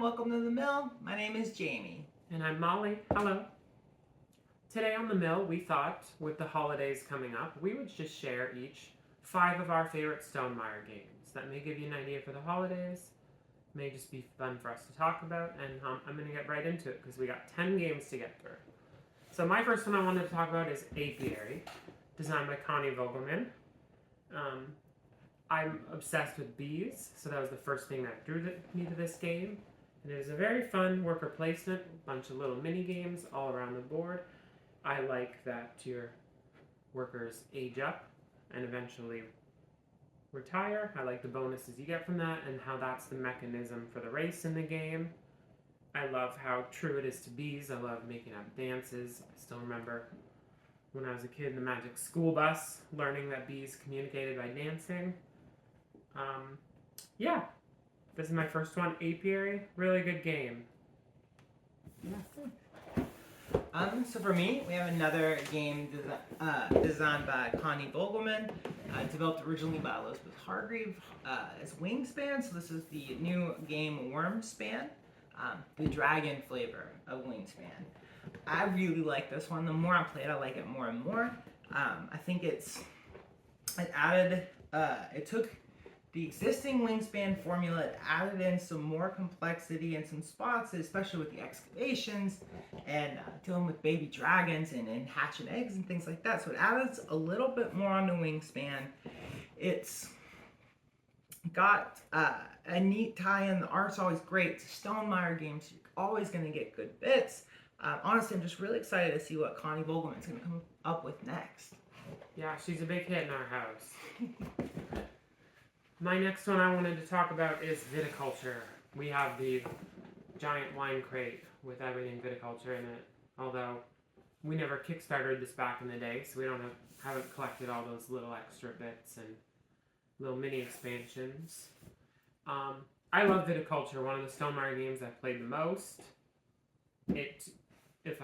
welcome to the mill. My name is Jamie. And I'm Molly. Hello. Today on the mill, we thought, with the holidays coming up, we would just share each 5 of our favorite Stonemaier games. That may give you an idea for the holidays, may just be fun for us to talk about, and I'm going to get right into it because we got 10 games to get through. So my first one I wanted to talk about is Apiary, designed by Connie Vogelman. I'm obsessed with bees, so that was the first thing that drew me to this game. And it is a very fun worker placement, a bunch of little mini games all around the board. I like that your workers age up and eventually retire. I like the bonuses you get from that and how that's the mechanism for the race in the game. I love how true it is to bees. I love making up dances. I still remember when I was a kid in the Magic School Bus, learning that bees communicated by dancing. Yeah, this is my first one, Apiary. Really good game. So for me, we have another game designed by Connie Vogelman, developed originally by Elizabeth Hargreave as Wingspan. So this is the new game Wormspan, the dragon flavor of Wingspan. I really like this one. The more I play it, I like it more and more. I think it took the existing Wingspan formula, it added in some more complexity and some spots, especially with the excavations and dealing with baby dragons and hatching eggs and things like that. So it adds a little bit more on the Wingspan. It's got a neat tie-in. The art's always great. It's Stonemaier Games. You're always going to get good bits. Honestly, I'm just really excited to see what Connie Vogelman's going to come up with next. Yeah, she's a big hit in our house. My next one I wanted to talk about is viticulture. We have the giant wine crate with everything viticulture in it, although we never kickstarted this back in the day, so we haven't collected all those little extra bits and little mini expansions. I love viticulture, one of the Stonemaier games I've played the most. If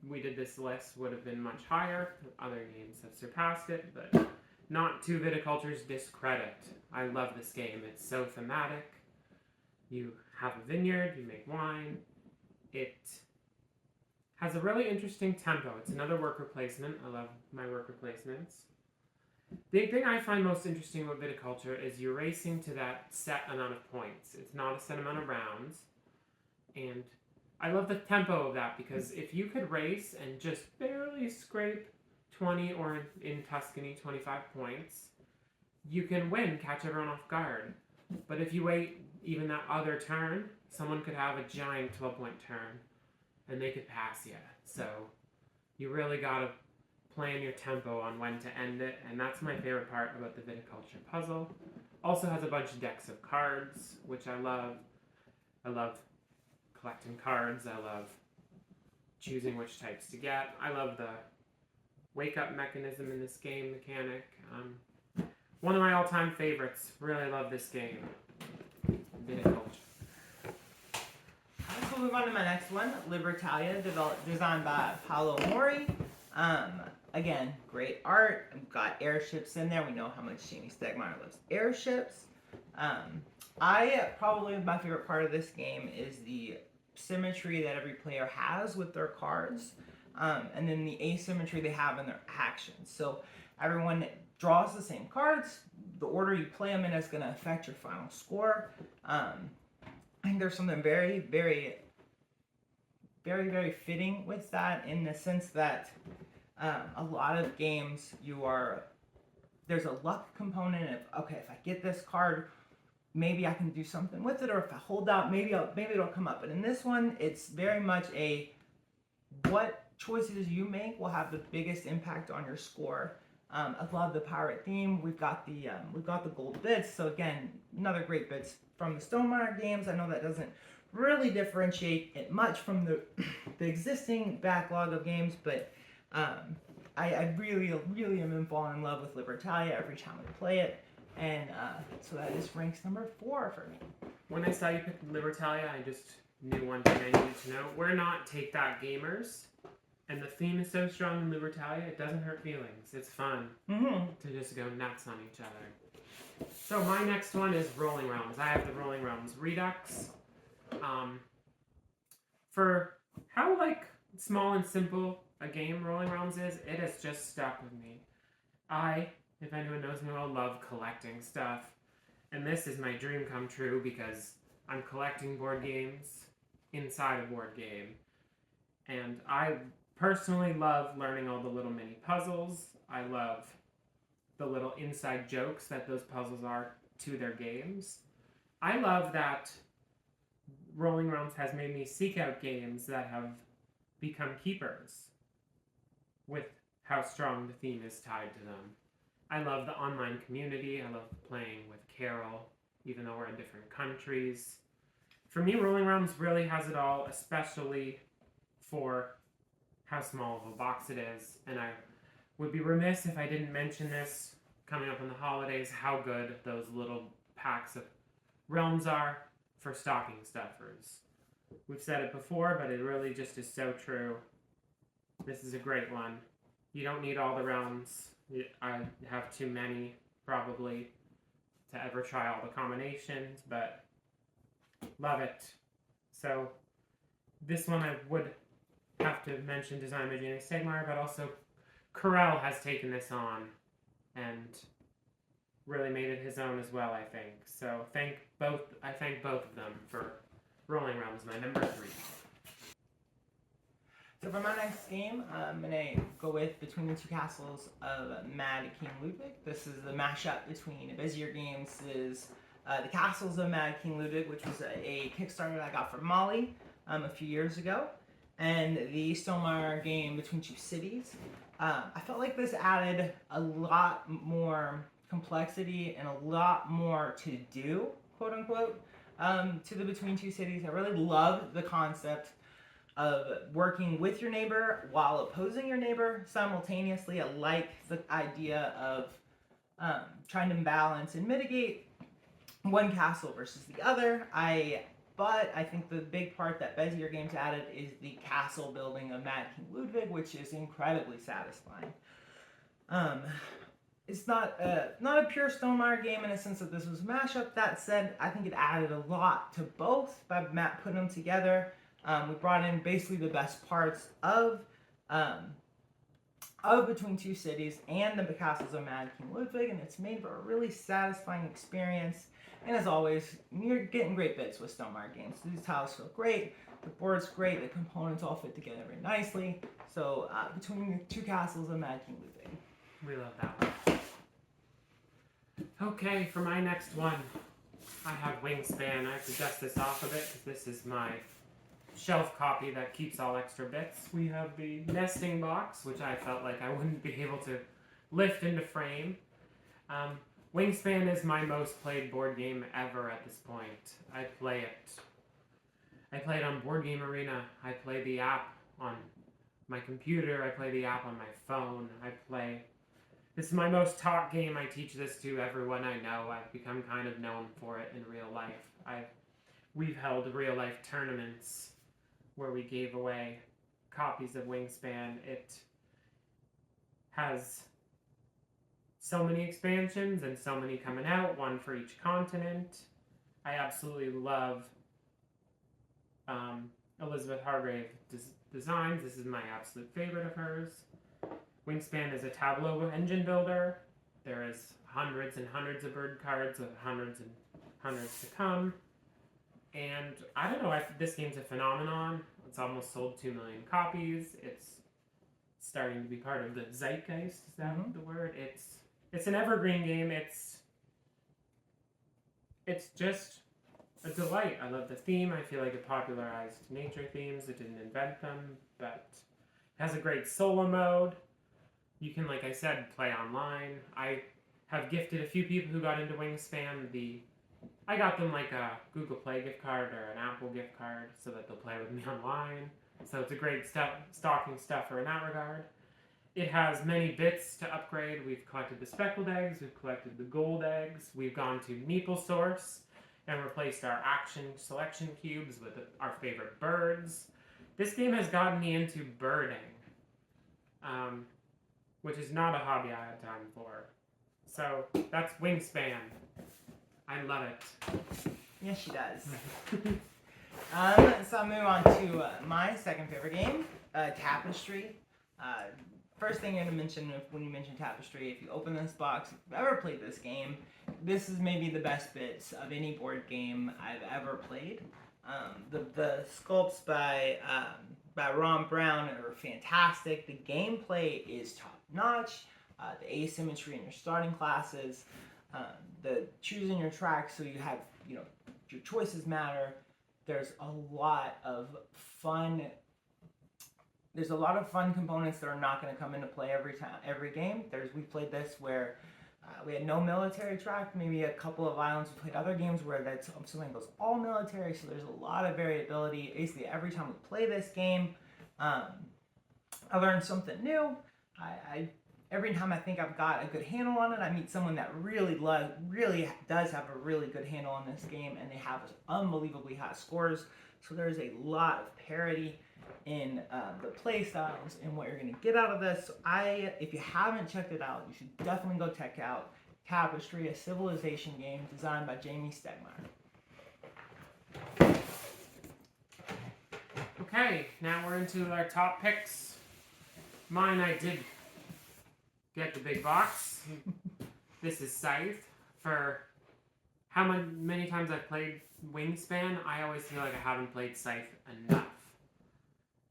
we did this list, would have been much higher. Other games have surpassed it, but not to viticulture's discredit. I love this game. It's so thematic. You have a vineyard, you make wine. It has a really interesting tempo. It's another worker placement. I love my worker placements. The thing I find most interesting about viticulture is you're racing to that set amount of points. It's not a set amount of rounds. And I love the tempo of that because if you could race and just barely scrape 20 or in Tuscany 25 points, you can win, catch everyone off guard. But if you wait even that other turn, someone could have a giant 12-point turn and they could pass you. So you really gotta plan your tempo on when to end it, and that's my favorite part about the viticulture puzzle. Also has a bunch of decks of cards, which I love. I love collecting cards. I love choosing which types to get. I love the wake-up mechanism in this game mechanic. One of my all-time favorites. Really love this game. Viticulture. Let's move on to my next one, Libertalia, designed by Paolo Mori. Again, great art. We've got airships in there. We know how much Jamie Stegmaier loves airships. Probably my favorite part of this game is the symmetry that every player has with their cards, and then the asymmetry they have in their actions. So everyone draws the same cards. The order you play them in is going to affect your final score. I think there's something very, very, very, very fitting with that, in the sense that a lot of games there's a luck component of, okay, if I get this card, maybe I can do something with it, or if I hold out, maybe it'll come up. But in this one, it's very much what choices you make will have the biggest impact on your score. I love the pirate theme. We've got the gold bits. So again, another great bits from the Stonemaier games. I know that doesn't really differentiate it much from the existing backlog of games, but I really, really am falling in love with Libertalia every time I play it. And so that is ranks number 4 for me. When I saw you pick Libertalia, I just knew one thing I needed to know. We're not Take That gamers, and the theme is so strong in Libertalia, it doesn't hurt feelings. It's fun to just go nuts on each other. So my next one is Rolling Realms. I have the Rolling Realms Redux. for how like small and simple a game Rolling Realms is, it has just stuck with me. If anyone knows me well, love collecting stuff. And this is my dream come true because I'm collecting board games inside a board game. And I personally love learning all the little mini puzzles. I love the little inside jokes that those puzzles are to their games. I love that Rolling Realms has made me seek out games that have become keepers with how strong the theme is tied to them. I love the online community. I love playing with Carol, even though we're in different countries. For me, Rolling Realms really has it all, especially for how small of a box it is. And I would be remiss if I didn't mention this coming up on the holidays, how good those little packs of realms are for stocking stuffers. We've said it before, but it really just is so true. This is a great one. You don't need all the realms. I have too many, probably, to ever try all the combinations, but love it. So this one I would have to mention designed by Stonemaier, but also Carell has taken this on and really made it his own as well, I think. So I thank both of them for Rolling Realms, my number 3. So for my next game, I'm going to go with Between the Two Castles of Mad King Ludwig. This is the mashup between BGG Games' The Castles of Mad King Ludwig, which was a Kickstarter that I got from Molly a few years ago, and the Stonemaier game Between Two Cities. I felt like this added a lot more complexity and a lot more to do, quote unquote, to the Between Two Cities. I really loved the concept of working with your neighbor while opposing your neighbor simultaneously. I like the idea of trying to balance and mitigate one castle versus the other. But I think the big part that BGG Games added is the castle building of Mad King Ludwig, which is incredibly satisfying. It's not a pure Stonemaier game in a sense that this was a mashup. That said, I think it added a lot to both by Matt putting them together. We brought in basically the best parts of Between Two Cities and the Castles of Mad King Ludwig, and it's made for a really satisfying experience. And as always, you're getting great bits with Stonemaier Games. These tiles feel great, the board's great, the components all fit together very nicely. So Between the Two Castles of Mad King Ludwig. We love that one. Okay, for my next one, I have Wingspan. I have to dust this off a bit because this is my shelf copy that keeps all extra bits. We have the nesting box, which I felt like I wouldn't be able to lift into frame. Wingspan is my most played board game ever at this point. I play it on Board Game Arena. I play the app on my computer. I play the app on my phone. This is my most taught game. I teach this to everyone I know. I've become kind of known for it in real life. We've held real life tournaments where we gave away copies of Wingspan. It has so many expansions and so many coming out, one for each continent. I absolutely love Elizabeth Hargrave designs. This is my absolute favorite of hers. Wingspan is a tableau engine builder. There is hundreds and hundreds of bird cards with hundreds and hundreds to come. And I don't know, this game's a phenomenon. It's almost sold 2 million copies. It's starting to be part of the zeitgeist. Is that the word? It's an evergreen game. It's just a delight. I love the theme. I feel like it popularized nature themes. It didn't invent them, but it has a great solo mode. You can, like I said, play online. I have gifted a few people who got into Wingspan I got them like a Google Play gift card or an Apple gift card so that they'll play with me online. So it's a great stocking stuffer in that regard. It has many bits to upgrade. We've collected the speckled eggs, we've collected the gold eggs, we've gone to Meeple Source and replaced our action selection cubes with our favorite birds. This game has gotten me into birding, which is not a hobby I had time for. So that's Wingspan. I love it. Yes, she does. So I'll move on to my second favorite game, Tapestry. First thing I'm going to mention when you mention Tapestry, if you open this box, if you've ever played this game, this is maybe the best bits of any board game I've ever played. The sculpts by Ron Brown are fantastic. The gameplay is top notch. The asymmetry in your starting classes, the choosing your track so you have your choices matter. There's a lot of fun. There's a lot of fun components that are not going to come into play every game. We played this where we had no military track, maybe a couple of islands. We played other games where something goes all military, so there's a lot of variability. Basically, every time we play this game, I learn something new. Every time I think I've got a good handle on it, I meet someone that really does have a really good handle on this game, and they have unbelievably high scores. So there's a lot of parity in the play styles and what you're going to get out of this. So if you haven't checked it out, you should definitely go check out Tapestry, a civilization game designed by Jamie Stegmaier. Okay, now we're into our top picks. Mine, I did get the big box. This is Scythe. For how many times I've played Wingspan, I always feel like I haven't played Scythe enough.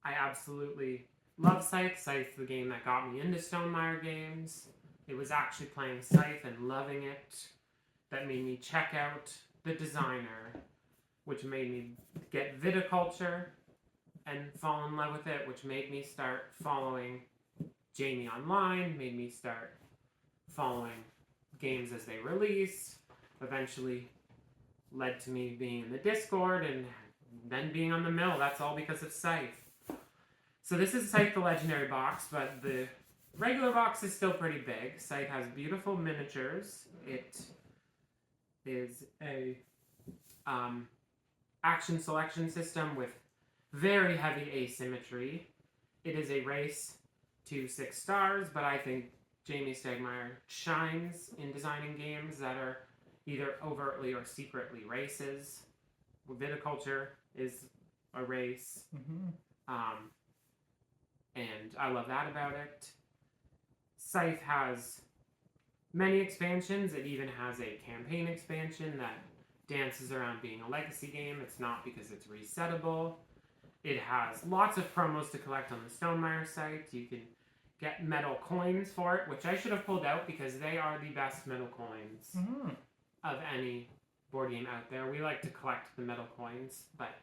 I absolutely love Scythe. Scythe's the game that got me into Stonemaier Games. It was actually playing Scythe and loving it that made me check out the designer, which made me get viticulture and fall in love with it, which made me start following Jamie online, made me start following games as they release, eventually led to me being in the Discord and then being on the mill. That's all because of Scythe. So this is Scythe the Legendary box, but the regular box is still pretty big. Scythe has beautiful miniatures. It is a action selection system with very heavy asymmetry. It is a race to 6 stars, but I think Jamie Stegmaier shines in designing games that are either overtly or secretly races. Viticulture is a race. And I love that about it. Scythe has many expansions. It even has a campaign expansion that dances around being a legacy game. It's not because it's resettable. It has lots of promos to collect on the Stonemaier site. You can get metal coins for it, which I should have pulled out because they are the best metal coins of any board game out there. We like to collect the metal coins, but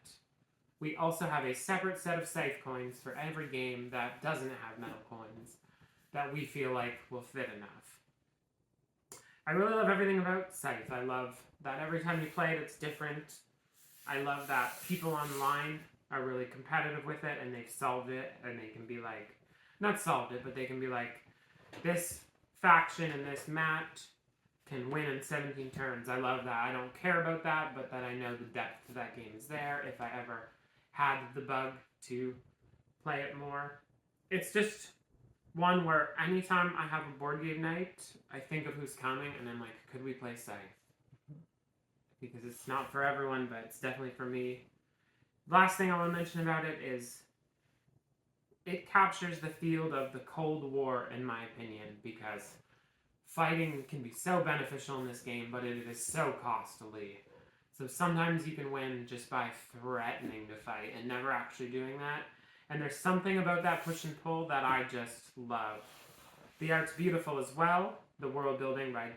we also have a separate set of Scythe coins for every game that doesn't have metal coins that we feel like will fit enough. I really love everything about Scythe. I love that every time you play it, it's different. I love that people online are really competitive with it and they've solved it, and they can be like, not solved it, but they can be like, this faction and this mat can win in 17 turns. I love that. I don't care about that, but that I know the depth of that game is there if I ever had the bug to play it more. It's just one where anytime I have a board game night, I think of who's coming and I'm like, could we play Scythe? Because it's not for everyone, but it's definitely for me. Last thing I want to mention about it is it captures the field of the Cold War, in my opinion, because fighting can be so beneficial in this game, but it is so costly. So sometimes you can win just by threatening to fight and never actually doing that. And there's something about that push and pull that I just love. The art's beautiful as well. The world building by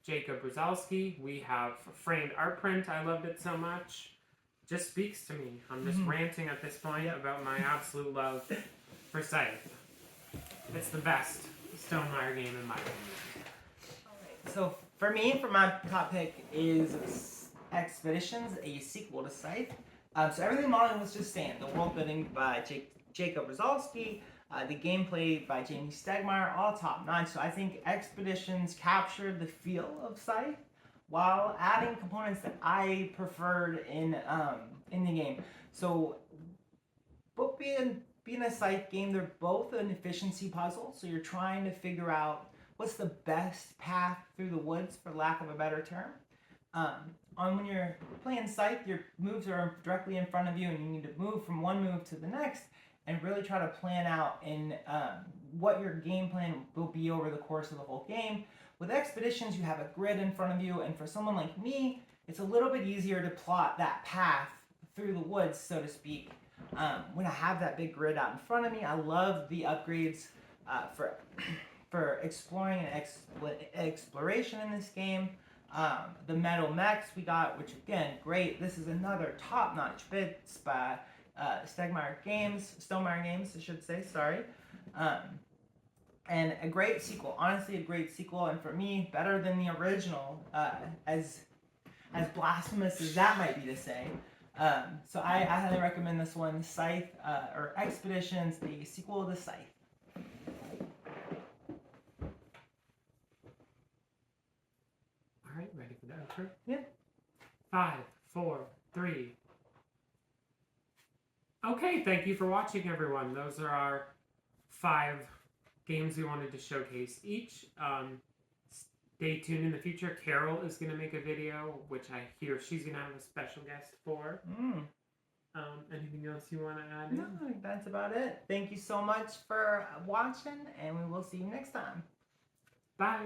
Jacob Brzezowski. We have a framed art print. I loved it so much. Just speaks to me. I'm just ranting at this point about my absolute love for Scythe. It's the best Stonemaier game in my opinion. Alright, so for me, for my top pick is Expeditions, a sequel to Scythe. So everything modeling was just saying. The world building by Jacob Brzezowski, the gameplay by Jamie Stegmaier, all top notch. So I think Expeditions captured the feel of Scythe while adding components that I preferred in the game. So both being a Scythe game, they're both an efficiency puzzle. So you're trying to figure out what's the best path through the woods, for lack of a better term. On when you're playing Scythe, your moves are directly in front of you, and you need to move from one move to the next, and really try to plan out in what your game plan will be over the course of the whole game. With Expeditions, you have a grid in front of you, and for someone like me, it's a little bit easier to plot that path through the woods, so to speak. When I have that big grid out in front of me, I love the upgrades for exploring and exploration in this game. The metal mechs we got, which again, great. This is another top-notch bits by Stonemaier Games, I should say, sorry. And a great sequel, honestly a great sequel, and for me, better than the original, as blasphemous as that might be to say. So I highly recommend this one, Scythe, or Expeditions, the sequel to Scythe. All right, ready for the outro? Yeah. 5, 4, 3. Okay, thank you for watching, everyone. Those are our 5 games we wanted to showcase each. Stay tuned in the future. Carol is going to make a video, which I hear she's going to have a special guest for. Anything else you want to add? No, I think that's about it. Thank you so much for watching, and we will see you next time. Bye.